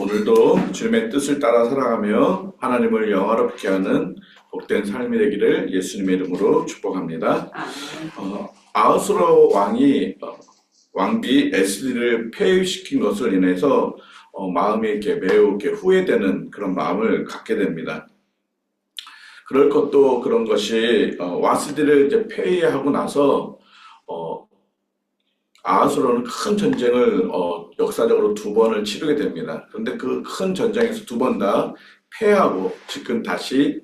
오늘도 주님의 뜻을 따라 살아가며 하나님을 영화롭게 하는 복된 삶이 되기를 예수님의 이름으로 축복합니다. 아하스로 왕이 왕비 에스디를 폐위시킨 것을 인해서 마음이 이렇게 매우 이렇게 후회되는 그런 마음을 갖게 됩니다. 그럴 것도 그런 것이 와스디를 이제 폐위하고 나서 아하스로는 큰 전쟁을 역사적으로 두 번을 치르게 됩니다. 그런데 그 큰 전쟁에서 두 번 다 패하고 지금 다시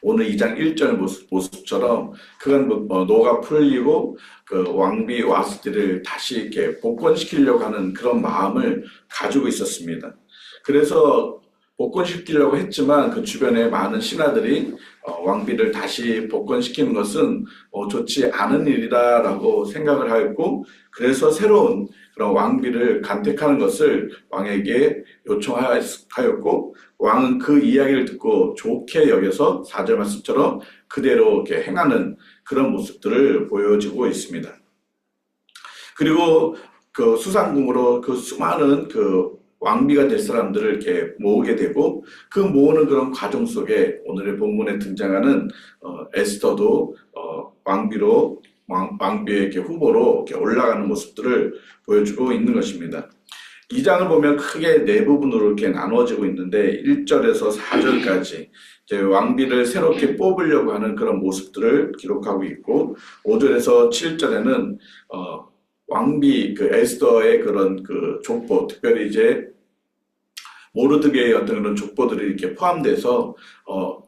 오늘 2장 1절 모습처럼 그간 노가 풀리고 그 왕비 와스디를 다시 이렇게 복권시키려고 하는 그런 마음을 가지고 있었습니다. 그래서 복권시키려고 했지만 그 주변에 많은 신하들이 왕비를 다시 복권시키는 것은 좋지 않은 일이다라고 생각을 하였고, 그래서 새로운 그런 왕비를 간택하는 것을 왕에게 요청하였고, 왕은 그 이야기를 듣고 좋게 여겨서 4절 말씀처럼 그대로 이렇게 행하는 그런 모습들을 보여주고 있습니다. 그리고 그 수상궁으로 그 수많은 그 왕비가 될 사람들을 이렇게 모으게 되고, 그 모으는 그런 과정 속에 오늘의 본문에 등장하는 에스더도 왕비의 이렇게 후보로 이렇게 올라가는 모습들을 보여주고 있는 것입니다. 이 장을 보면 크게 네 부분으로 이렇게 나누어지고 있는데 1절에서 4절까지 이제 왕비를 새롭게 뽑으려고 하는 그런 모습들을 기록하고 있고, 5절에서 7절에는 왕비 그 에스더의 그런 그 족보, 특별히 이제 모르드게의 어떤 그런 족보들이 이렇게 포함돼서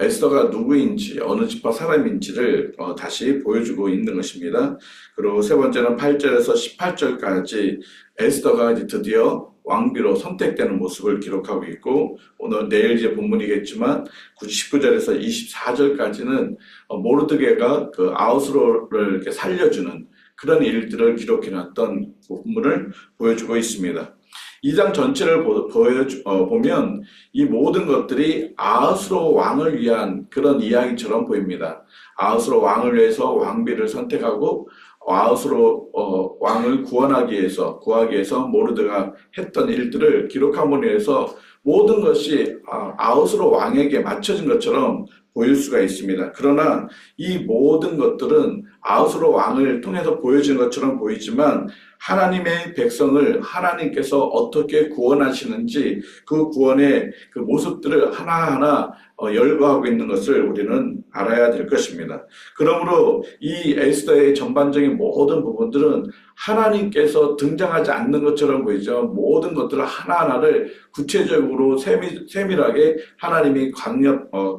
에스더가 누구인지 어느 지파 사람인지를 다시 보여주고 있는 것입니다. 그리고 세 번째는 8절에서 18절까지 에스더가 이제 드디어 왕비로 선택되는 모습을 기록하고 있고, 오늘 내일 이제 본문이겠지만 19절에서 24절까지는 모르드게가 그 아하스로를 이렇게 살려주는 그런 일들을 기록해놨던 부분을 보여주고 있습니다. 이 장 전체를 보면 이 모든 것들이 아하스로 왕을 위한 그런 이야기처럼 보입니다. 아하스로 왕을 위해서 왕비를 선택하고 아하스로 왕을 구하기 위해서 모르드가 했던 일들을 기록함으로 해서 모든 것이 아하스로 왕에게 맞춰진 것처럼 보일 수가 있습니다. 그러나 이 모든 것들은 아하스로 왕을 통해서 보여지는 것처럼 보이지만 하나님의 백성을 하나님께서 어떻게 구원하시는지 그 구원의 그 모습들을 하나하나 열거하고 있는 것을 우리는 알아야 될 것입니다. 그러므로 이 에스더의 전반적인 모든 부분들은 하나님께서 등장하지 않는 것처럼 보이죠. 모든 것들을 하나하나를 구체적으로 세밀하게 하나님이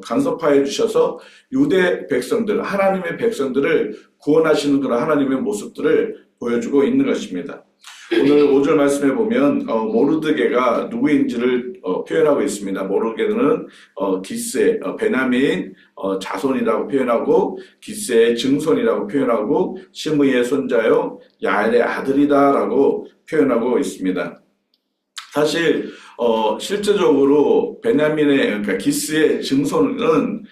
간섭하여 주셔서 유대 백성들, 하나님의 백성들을 구원하시는 그런 하나님의 모습들을 보여주고 있는 것입니다. 오늘 5절 말씀에 보면 모르드게가 누구인지를 표현하고 있습니다. 모르드게는 기스의 베냐민 자손이라고 표현하고, 기스의 증손이라고 표현하고, 시므이의 손자요 야엘의 아들이다라고 표현하고 있습니다. 사실 실제적으로 그러니까 기스의 증손은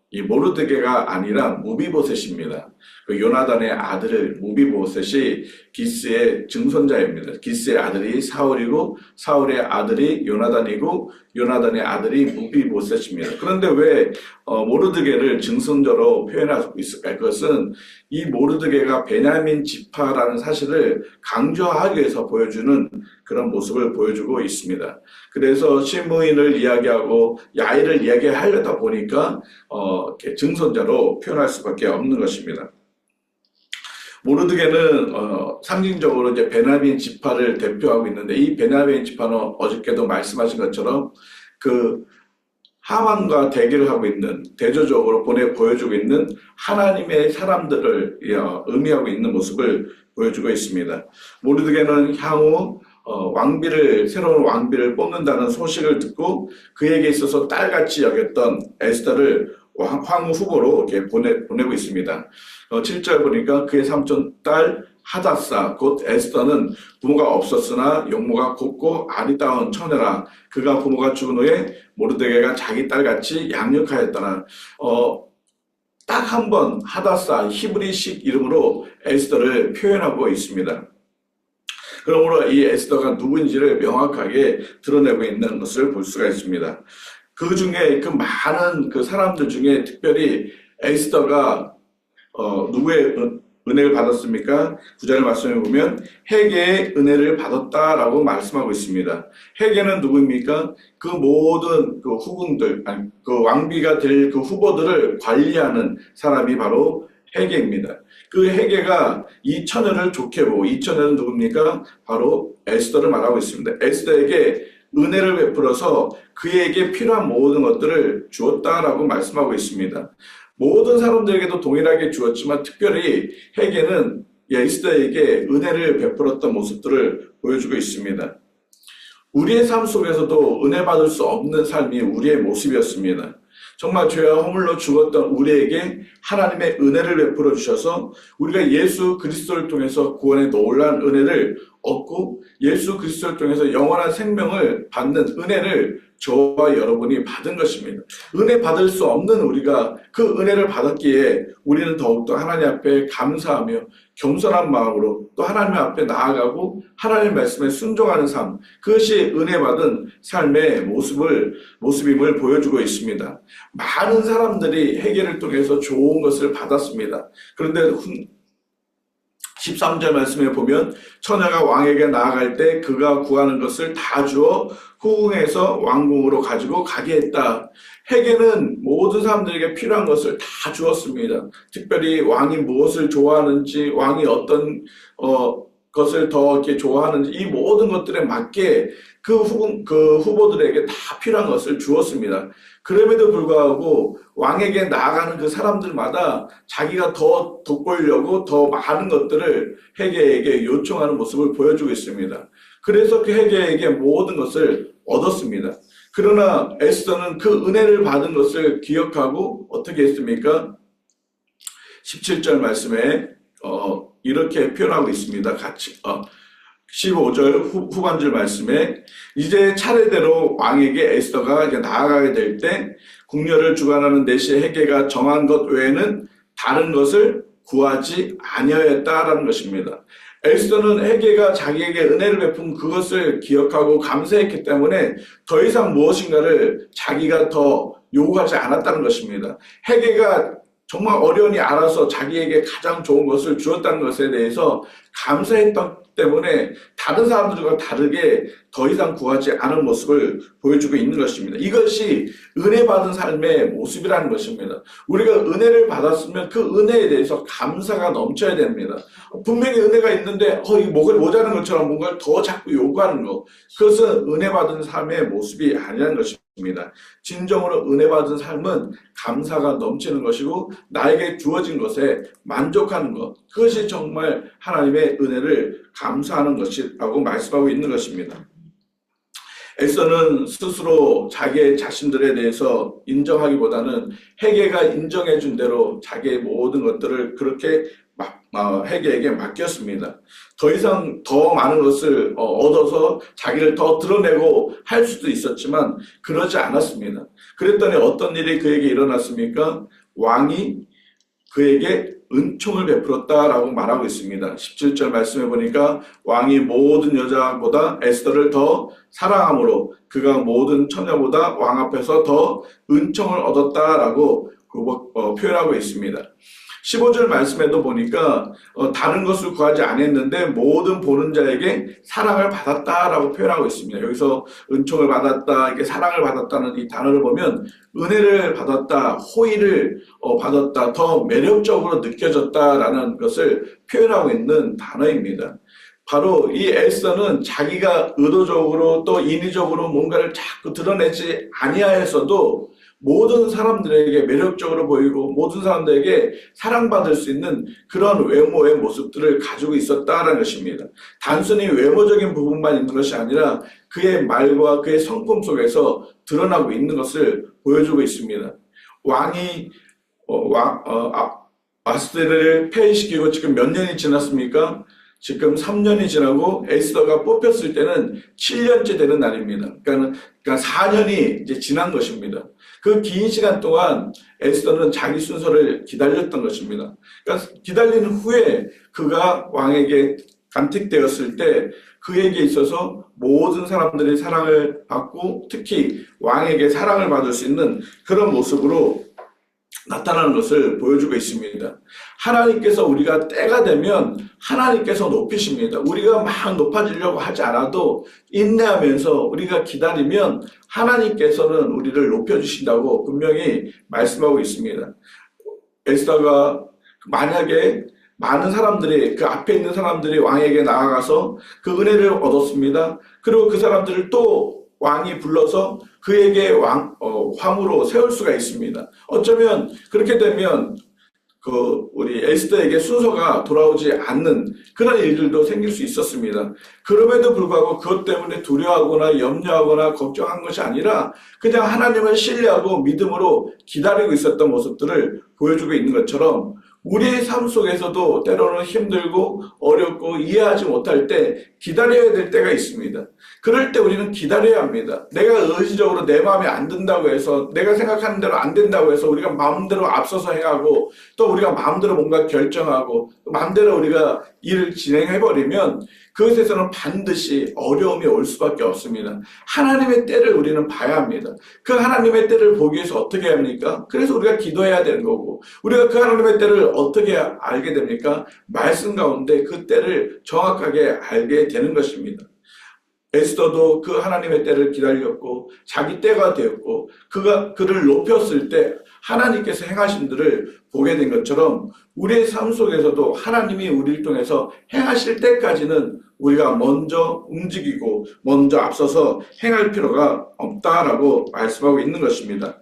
이 모르드게가 아니라 무비보셋입니다. 그 요나단의 아들 무비보셋이 기스의 증손자입니다. 기스의 아들이 사울이고, 사울의 아들이 요나단이고, 요나단의 아들이 무비보셋입니다. 그런데 왜 모르드게를 증손자로 표현하고 있을까요? 그것은 이 모르드게가 베냐민 지파라는 사실을 강조하기 위해서 보여주는 그런 모습을 보여주고 있습니다. 그래서 시므인을 이야기하고 야일을 이야기하려다 보니까 이렇게 증손자로 표현할 수밖에 없는 것입니다. 모르드게는 상징적으로 이제 베냐민 지파를 대표하고 있는데, 이 베냐민 지파는 어저께도 말씀하신 것처럼 그 하만과 대결을 하고 있는, 대조적으로 보여주고 있는 하나님의 사람들을 의미하고 있는 모습을 보여주고 있습니다. 모르드게는 향후 새로운 왕비를 뽑는다는 소식을 듣고 그에게 있어서 딸같이 여겼던 에스더를 황후 후보로 이렇게 보내고 있습니다. 7절 보니까 그의 삼촌 딸 하닷사 곧 에스더는 부모가 없었으나 용모가 곱고 아리따운 처녀라. 그가 부모가 죽은 후에 모르드게가 자기 딸같이 양육하였더라. 딱 한 번 하닷사 히브리식 이름으로 에스더를 표현하고 있습니다. 그러므로 이 에스더가 누구인지를 명확하게 드러내고 있는 것을 볼 수가 있습니다. 그 중에 그 많은 그 사람들 중에 특별히 에스더가 누구의 은혜를 받았습니까? 구절 말씀에 보면 헤게의 은혜를 받았다라고 말씀하고 있습니다. 헤게는 누구입니까? 그 모든 그 후궁들, 아니, 그 왕비가 될 그 후보들을 관리하는 사람이 바로 헤게입니다. 그 헤게가 이 처녀를 좋게 보고, 이 처녀는 누굽니까? 바로 에스더를 말하고 있습니다. 에스더에게 은혜를 베풀어서 그에게 필요한 모든 것들을 주었다라고 말씀하고 있습니다. 모든 사람들에게도 동일하게 주었지만 특별히 헤게는 에스더에게 은혜를 베풀었던 모습들을 보여주고 있습니다. 우리의 삶 속에서도 은혜 받을 수 없는 삶이 우리의 모습이었습니다. 정말 죄와 허물로 죽었던 우리에게 하나님의 은혜를 베풀어 주셔서 우리가 예수 그리스도를 통해서 구원의 놀라운 은혜를 얻고 예수 그리스도를 통해서 영원한 생명을 받는 은혜를 저와 여러분이 받은 것입니다. 은혜 받을 수 없는 우리가 그 은혜를 받았기에 우리는 더욱더 하나님 앞에 감사하며 겸손한 마음으로 또 하나님 앞에 나아가고 하나님의 말씀에 순종하는 삶, 그것이 은혜 받은 삶의 모습임을 보여주고 있습니다. 많은 사람들이 회개를 통해서 좋은 것을 받았습니다. 그런데 13절 말씀에 보면 처녀가 왕에게 나아갈 때 그가 구하는 것을 다 주어 후궁에서 왕궁으로 가지고 가게 했다. 헤게는 모든 사람들에게 필요한 것을 다 주었습니다. 특별히 왕이 무엇을 좋아하는지, 왕이 어떤 것을 더 이렇게 좋아하는지, 이 모든 것들에 맞게 그 후보들에게 다 필요한 것을 주었습니다. 그럼에도 불구하고 왕에게 나아가는 그 사람들마다 자기가 더 돋보이려고 더 많은 것들을 헤게에게 요청하는 모습을 보여주고 있습니다. 그래서 그 헤게에게 모든 것을 얻었습니다. 그러나 에스더는 그 은혜를 받은 것을 기억하고 어떻게 했습니까? 17절 말씀에 이렇게 표현하고 있습니다. 같이 15절 후반절 말씀에 이제 차례대로 왕에게 에스더가 이제 나아가게 될 때 궁녀를 주관하는 내시 헤게가 정한 것 외에는 다른 것을 구하지 아니하였다라는 것입니다. 에스더는 헤게가 자기에게 은혜를 베푼 그것을 기억하고 감사했기 때문에 더 이상 무엇인가를 자기가 더 요구하지 않았다는 것입니다. 헤게가 정말 어련히 알아서 자기에게 가장 좋은 것을 주었다는 것에 대해서 감사했던 때문에 다른 사람들과 다르게 더 이상 구하지 않은 모습을 보여주고 있는 것입니다. 이것이 은혜 받은 삶의 모습이라는 것입니다. 우리가 은혜를 받았으면 그 은혜에 대해서 감사가 넘쳐야 됩니다. 분명히 은혜가 있는데 이 목을 모자란 것처럼 뭔가를 더 자꾸 요구하는 것, 그것은 은혜 받은 삶의 모습이 아니라는 것입니다. 진정으로 은혜 받은 삶은 감사가 넘치는 것이고 나에게 주어진 것에 만족하는 것, 그것이 정말 하나님의 은혜를 감사하는 것이라고 말씀하고 있는 것입니다. 에스더는 스스로 자기 자신들에 대해서 인정하기보다는 헤게가 인정해 준 대로 자기의 모든 것들을 그렇게 헤게에게 맡겼습니다. 더 이상 더 많은 것을 얻어서 자기를 더 드러내고 할 수도 있었지만 그러지 않았습니다. 그랬더니 어떤 일이 그에게 일어났습니까? 왕이 그에게 은총을 베풀었다라고 말하고 있습니다. 17절 말씀해 보니까 왕이 모든 여자보다 에스더를 더 사랑함으로 그가 모든 처녀보다 왕 앞에서 더 은총을 얻었다라고 표현하고 있습니다. 15절 말씀에도 보니까 다른 것을 구하지 않았는데 모든 보는 자에게 사랑을 받았다라고 표현하고 있습니다. 여기서 은총을 받았다, 이게 사랑을 받았다는 이 단어를 보면 은혜를 받았다, 호의를 받았다, 더 매력적으로 느껴졌다라는 것을 표현하고 있는 단어입니다. 바로 이 에스더는 자기가 의도적으로 또 인위적으로 뭔가를 자꾸 드러내지 아니하였어도 모든 사람들에게 매력적으로 보이고 모든 사람들에게 사랑받을 수 있는 그런 외모의 모습들을 가지고 있었다는 것입니다. 단순히 외모적인 부분만 있는 것이 아니라 그의 말과 그의 성품 속에서 드러나고 있는 것을 보여주고 있습니다. 왕이 바스테를 폐위시키고 지금 몇 년이 지났습니까? 지금 3년이 지나고 에스더가 뽑혔을 때는 7년째 되는 날입니다. 그러니까 4년이 이제 지난 것입니다. 그 긴 시간 동안 에스더는 자기 순서를 기다렸던 것입니다. 그러니까 기다리는 후에 그가 왕에게 간택되었을 때 그에게 있어서 모든 사람들이 사랑을 받고 특히 왕에게 사랑을 받을 수 있는 그런 모습으로 나타나는 것을 보여주고 있습니다. 하나님께서 우리가 때가 되면 하나님께서 높이십니다. 우리가 막 높아지려고 하지 않아도 인내하면서 우리가 기다리면 하나님께서는 우리를 높여주신다고 분명히 말씀하고 있습니다. 에스더가 만약에 많은 사람들이 그 앞에 있는 사람들이 왕에게 나아가서 그 은혜를 얻었습니다. 그리고 그 사람들을 또 왕이 불러서 그에게 황후로 세울 수가 있습니다. 어쩌면 그렇게 되면 우리 에스더에게 순서가 돌아오지 않는 그런 일들도 생길 수 있었습니다. 그럼에도 불구하고 그것 때문에 두려워하거나 염려하거나 걱정한 것이 아니라 그냥 하나님을 신뢰하고 믿음으로 기다리고 있었던 모습들을 보여주고 있는 것처럼 우리의 삶 속에서도 때로는 힘들고 어렵고 이해하지 못할 때 기다려야 될 때가 있습니다. 그럴 때 우리는 기다려야 합니다. 내가 의지적으로 내 마음에 안 든다고 해서 내가 생각하는 대로 안 된다고 해서 우리가 마음대로 앞서서 행하고 또 우리가 마음대로 뭔가 결정하고 마음대로 우리가 일을 진행해버리면 그것에서는 반드시 어려움이 올 수밖에 없습니다. 하나님의 때를 우리는 봐야 합니다. 그 하나님의 때를 보기 위해서 어떻게 해야 합니까? 그래서 우리가 기도해야 되는 거고 우리가 그 하나님의 때를 어떻게 알게 됩니까? 말씀 가운데 그 때를 정확하게 알게 되는 것입니다. 에스더도 그 하나님의 때를 기다렸고 자기 때가 되었고 그를 높였을 때 하나님께서 행하신 들을 보게 된 것처럼 우리의 삶 속에서도 하나님이 우리를 통해서 행하실 때까지는 우리가 먼저 움직이고 먼저 앞서서 행할 필요가 없다라고 말씀하고 있는 것입니다.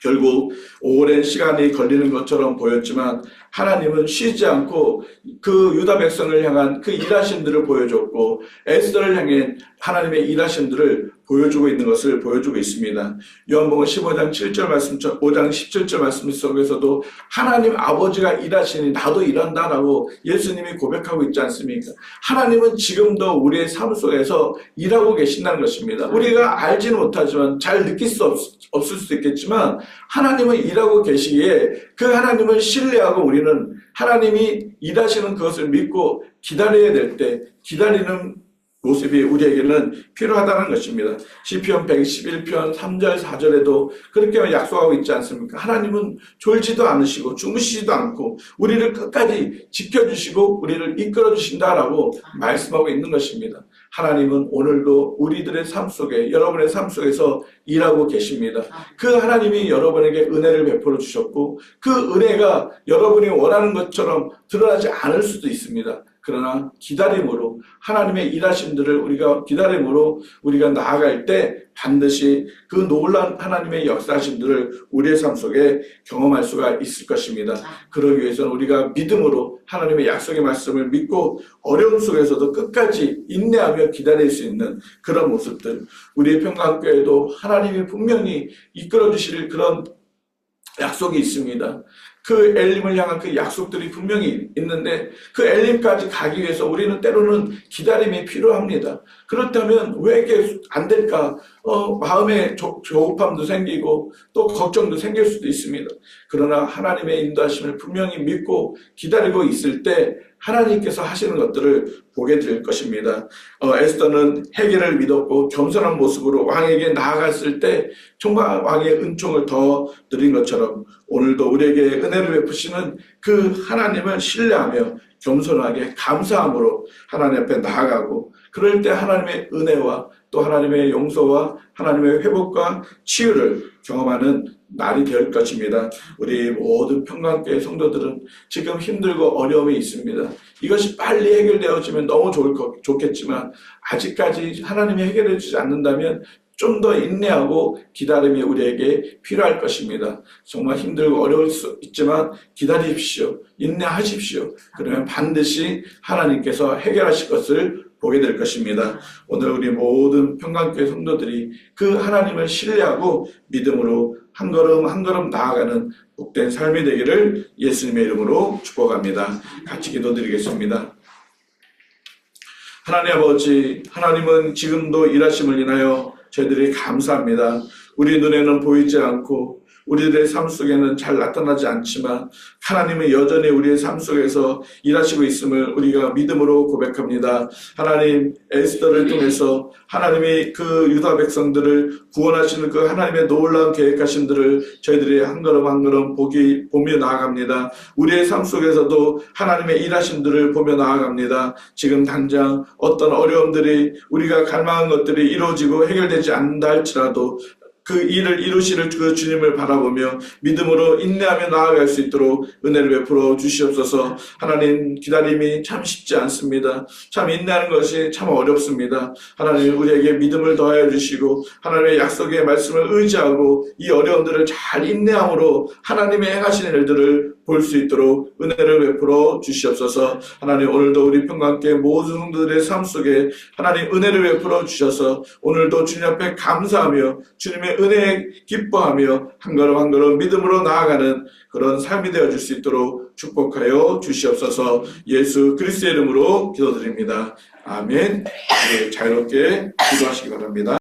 결국 오랜 시간이 걸리는 것처럼 보였지만 하나님은 쉬지 않고 그 유다 백성을 향한 그 일하심들을 보여줬고 에스더를 향해 하나님의 일하심들을 보여주고 있는 것을 보여주고 있습니다. 요한복음 15장 7절 말씀, 5장 17절 말씀 속에서도 하나님 아버지가 일하시니 나도 일한다라고 예수님이 고백하고 있지 않습니까? 하나님은 지금도 우리의 삶 속에서 일하고 계신다는 것입니다. 우리가 알지는 못하지만 잘 느낄 수 없을 수도 있겠지만 하나님은 일하고 계시기에 그 하나님을 신뢰하고 우리는 하나님이 일하시는 그것을 믿고 기다려야 될 때 기다리는 모습이 우리에게는 필요하다는 것입니다. 시편 111편 3절 4절에도 그렇게 약속하고 있지 않습니까? 하나님은 졸지도 않으시고 주무시지도 않고 우리를 끝까지 지켜주시고 우리를 이끌어 주신다라고 말씀하고 있는 것입니다. 하나님은 오늘도 우리들의 삶 속에 여러분의 삶 속에서 일하고 계십니다. 그 하나님이 여러분에게 은혜를 베풀어 주셨고 그 은혜가 여러분이 원하는 것처럼 드러나지 않을 수도 있습니다. 그러나 기다림으로 하나님의 일하심들을 우리가 기다림으로 우리가 나아갈 때 반드시 그 놀라운 하나님의 역사하심들을 우리의 삶 속에 경험할 수가 있을 것입니다. 그러기 위해서는 우리가 믿음으로 하나님의 약속의 말씀을 믿고 어려움 속에서도 끝까지 인내하며 기다릴 수 있는 그런 모습들, 우리의 평강교회도 하나님이 분명히 이끌어 주실 그런 약속이 있습니다. 그 엘림을 향한 그 약속들이 분명히 있는데 그 엘림까지 가기 위해서 우리는 때로는 기다림이 필요합니다. 그렇다면 왜 이게 안 될까? 마음에 조급함도 생기고 또 걱정도 생길 수도 있습니다. 그러나 하나님의 인도하심을 분명히 믿고 기다리고 있을 때 하나님께서 하시는 것들을 보게 될 것입니다. 에스더는 회개를 믿었고 겸손한 모습으로 왕에게 나아갔을 때 정말 왕의 은총을 더 드린 것처럼 오늘도 우리에게 은혜를 베푸시는 그 하나님을 신뢰하며 겸손하게 감사함으로 하나님 앞에 나아가고 그럴 때 하나님의 은혜와 또 하나님의 용서와 하나님의 회복과 치유를 경험하는 날이 될 것입니다. 우리 모든 평강교회 성도들은 지금 힘들고 어려움이 있습니다. 이것이 빨리 해결되어지면 너무 좋겠지만 아직까지 하나님이 해결해 주지 않는다면 좀 더 인내하고 기다림이 우리에게 필요할 것입니다. 정말 힘들고 어려울 수 있지만 기다리십시오. 인내하십시오. 그러면 반드시 하나님께서 해결하실 것을 보게 될 것입니다. 오늘 우리 모든 평강교회 성도들이 그 하나님을 신뢰하고 믿음으로 한 걸음 한 걸음 나아가는 복된 삶이 되기를 예수님의 이름으로 축복합니다. 같이 기도드리겠습니다. 하나님 아버지, 하나님은 지금도 일하심을 인하여 저희들이 감사합니다. 우리 눈에는 보이지 않고 우리들의 삶 속에는 잘 나타나지 않지만 하나님은 여전히 우리의 삶 속에서 일하시고 있음을 우리가 믿음으로 고백합니다. 하나님 에스더를 통해서 하나님이 그 유다 백성들을 구원하시는 그 하나님의 놀라운 계획하심들을 저희들이 한 걸음 한 걸음 보며 나아갑니다. 우리의 삶 속에서도 하나님의 일하심들을 보며 나아갑니다. 지금 당장 어떤 어려움들이 우리가 갈망한 것들이 이루어지고 해결되지 않는다 할지라도 그 일을 이루시는 그 주님을 바라보며 믿음으로 인내하며 나아갈 수 있도록 은혜를 베풀어 주시옵소서. 하나님, 기다림이 참 쉽지 않습니다. 참 인내하는 것이 참 어렵습니다. 하나님, 우리에게 믿음을 더하여 주시고 하나님의 약속의 말씀을 의지하고 이 어려움들을 잘 인내함으로 하나님의 행하시는 일들을 볼 수 있도록 은혜를 베풀어 주시옵소서. 하나님, 오늘도 우리 평강교회 모든 성도들의 삶 속에 하나님 은혜를 베풀어 주셔서 오늘도 주님 앞에 감사하며 주님의 은혜에 기뻐하며 한 걸음 한 걸음 믿음으로 나아가는 그런 삶이 되어줄 수 있도록 축복하여 주시옵소서. 예수 그리스도의 이름으로 기도드립니다. 아멘. 네, 자유롭게 기도하시기 바랍니다.